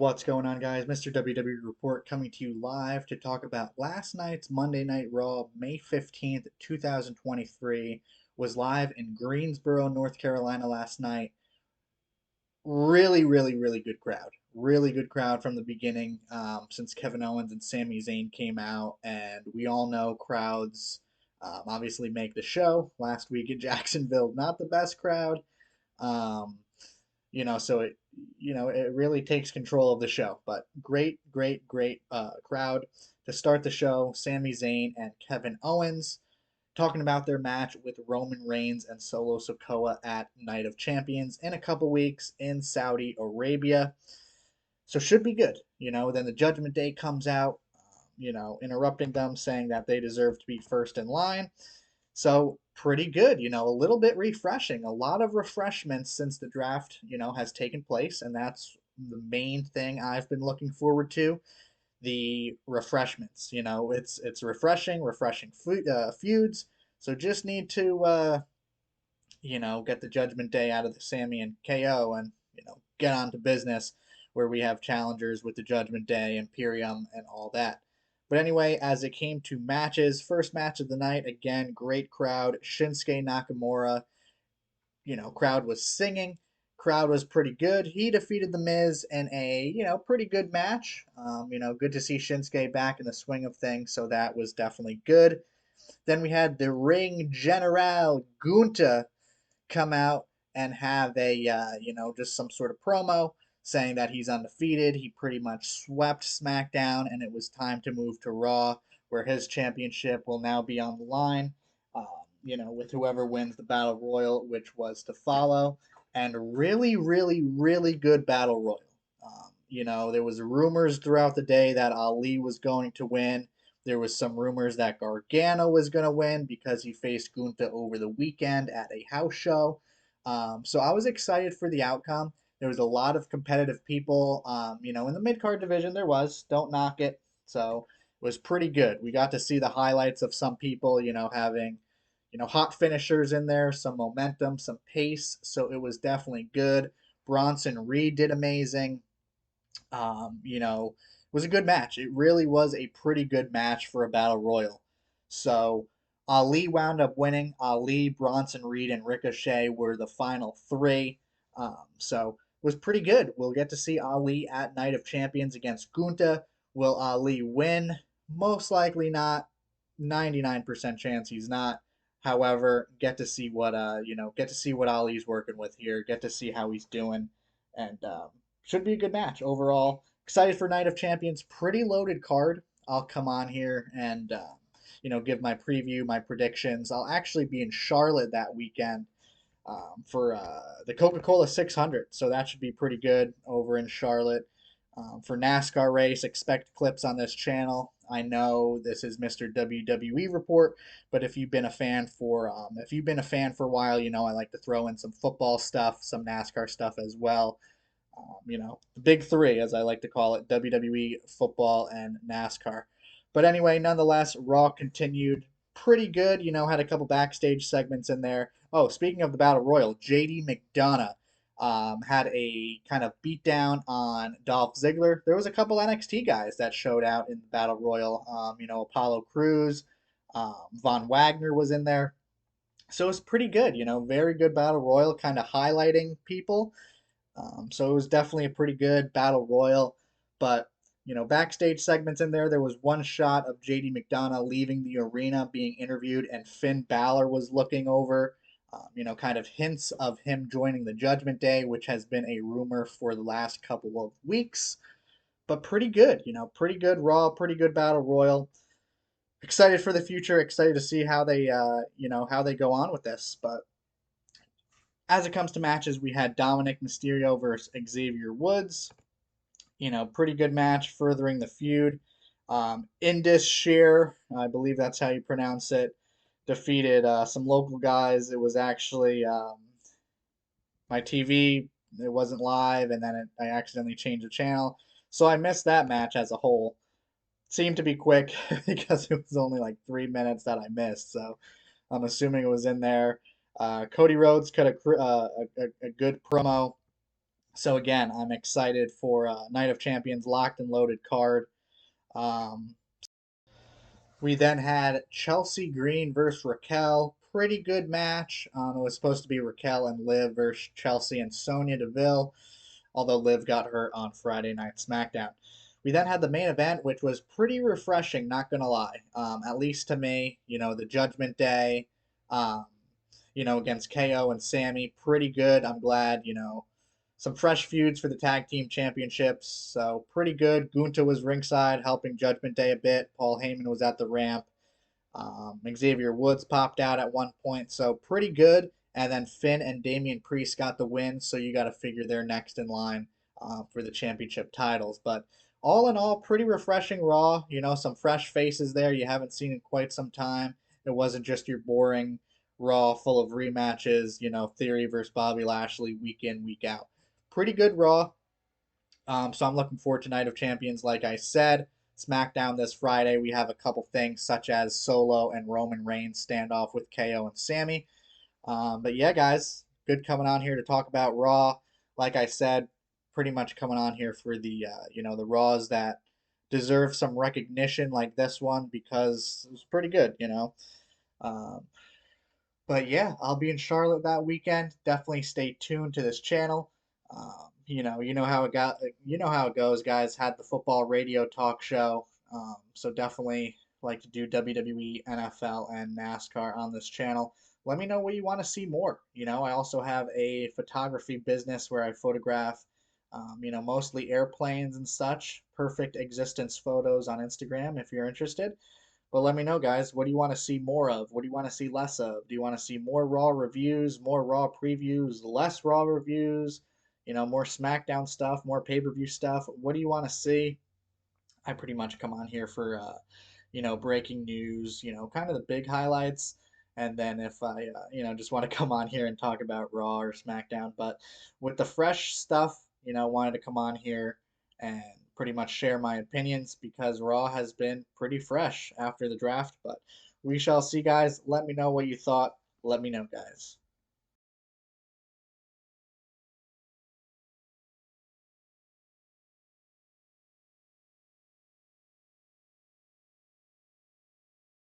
What's going on, guys? Mr. WWE Report coming to you live to talk about last night's Monday Night Raw, May 15th, 2023. Was live in Greensboro, North Carolina last night. Really good crowd. Really good crowd from the beginning, since Kevin Owens and Sami Zayn came out. And we all know crowds obviously make the show. Last week in Jacksonville, not the best crowd. Um, so it really takes control of the show. But great crowd to start the show. Sami Zayn and Kevin Owens talking about their match with Roman Reigns and Solo Sikoa at Night of Champions in a couple weeks in Saudi Arabia. So should be good. Then the Judgment Day comes out, interrupting them, saying that they deserve to be first in line. So pretty good, a little bit refreshing. A lot of refreshments since the draft, has taken place, and that's the main thing I've been looking forward to. The refreshments, it's refreshing feuds. So just need to, get the Judgment Day out of the Sami and KO, and get on to business, where we have challengers with the Judgment Day, Imperium, and all that. But anyway, as it came to matches, first match of the night, again, great crowd. Shinsuke Nakamura, crowd was singing. Crowd was pretty good. He defeated The Miz in a, pretty good match. Good to see Shinsuke back in the swing of things, so that was definitely good. Then we had the Ring General Gunther come out and have a, just some sort of promo saying that he's undefeated. He pretty much swept SmackDown, and it was time to move to Raw, where his championship will now be on the line, with whoever wins the Battle Royal, which was to follow. And really good Battle Royal. There was rumors throughout the day that Ali was going to win. There was some rumors that Gargano was going to win because he faced Gunther over the weekend at a house show. So I was excited for the outcome. There was a lot of competitive people. In the mid card division, there was. Don't knock it. So it was pretty good. We got to see the highlights of some people, having, hot finishers in there, some momentum, some pace. So it was definitely good. Bronson Reed did amazing. It was a good match. It really was a pretty good match for a battle royal. So Ali wound up winning. Ali, Bronson Reed, and Ricochet were the final three. So it was pretty good. We'll get to see Ali at Night of Champions against Gunther. Will Ali win? Most likely not. 99% chance he's not. However, get to see what Ali's working with here. Get to see how he's doing, and should be a good match overall. Excited for Night of Champions. Pretty loaded card. I'll come on here and give my preview, my predictions. I'll actually be in Charlotte that weekend for the Coca-Cola 600, so that should be pretty good over in Charlotte. For NASCAR race, expect clips on this channel. I know this is Mr. WWE Report, but if you've been a fan for a while, I like to throw in some football stuff, some NASCAR stuff as well. The big three, as I like to call it: WWE, football, and NASCAR. But anyway, nonetheless, Raw continued pretty good. Had a couple backstage segments in there. Oh, speaking of the Battle Royal, JD McDonough had a kind of beatdown on Dolph Ziggler. There was a couple NXT guys that showed out in the Battle Royal. Apollo Crews, Von Wagner was in there. So it was pretty good. Very good Battle Royal, kind of highlighting people. So it was definitely a pretty good battle royal. But, backstage segments in there, there was one shot of JD McDonough leaving the arena being interviewed, and Finn Balor was looking over, kind of hints of him joining the Judgment Day, which has been a rumor for the last couple of weeks. But pretty good, pretty good Raw, pretty good battle royal. Excited for the future, excited to see how they, how they go on with this. But as it comes to matches, we had Dominik Mysterio versus Xavier Woods. Pretty good match, furthering the feud. Indus Sher, I believe that's how you pronounce it, defeated some local guys. It was actually my TV. It wasn't live, and then I accidentally changed the channel, so I missed that match as a whole. Seemed to be quick because it was only like 3 minutes that I missed, so I'm assuming it was in there. Cody Rhodes cut a good promo So again, I'm excited for Night of Champions locked and loaded card. Um, we then had Chelsea Green versus Raquel. Pretty good match. It was supposed to be Raquel and Liv versus Chelsea and Sonya Deville, although Liv got hurt on Friday Night SmackDown. We then had the main event, which was pretty refreshing, not gonna lie. At least to me, the Judgment Day, um, against KO and Sami, pretty good. I'm glad, some fresh feuds for the tag team championships, so pretty good. Gunther was ringside, helping Judgment Day a bit. Paul Heyman was at the ramp. Xavier Woods popped out at one point, so pretty good. And then Finn and Damian Priest got the win, so you got to figure they're next in line for the championship titles. But all in all, pretty refreshing Raw. Some fresh faces there you haven't seen in quite some time. It wasn't just your boring Raw full of rematches, Theory versus Bobby Lashley week in, week out. Pretty good Raw. So I'm looking forward to Night of Champions, like I said. SmackDown this Friday, we have a couple things such as Solo and Roman Reigns standoff with KO and Sami. But yeah, guys, good coming on here to talk about Raw. Like I said, pretty much coming on here for the Raws that deserve some recognition, like this one, because it was pretty good. Um, but yeah, I'll be in Charlotte that weekend. Definitely stay tuned to this channel. You know how it got, you know how it goes, guys. Had the football radio talk show, so definitely like to do WWE, NFL, and NASCAR on this channel. Let me know what you want to see more. I also have a photography business where I photograph, mostly airplanes and such. Perfect Existence Photos on Instagram if you're interested. But let me know, guys. What do you want to see more of? What do you want to see less of? Do you want to see more Raw reviews, more Raw previews, less Raw reviews? More SmackDown stuff, more pay-per-view stuff. What do you want to see? I pretty much come on here for, breaking news, kind of the big highlights. And then if I, just want to come on here and talk about Raw or SmackDown. But with the fresh stuff, wanted to come on here and pretty much share my opinions because Raw has been pretty fresh after the draft. But we shall see, guys. Let me know what you thought. Let me know, guys.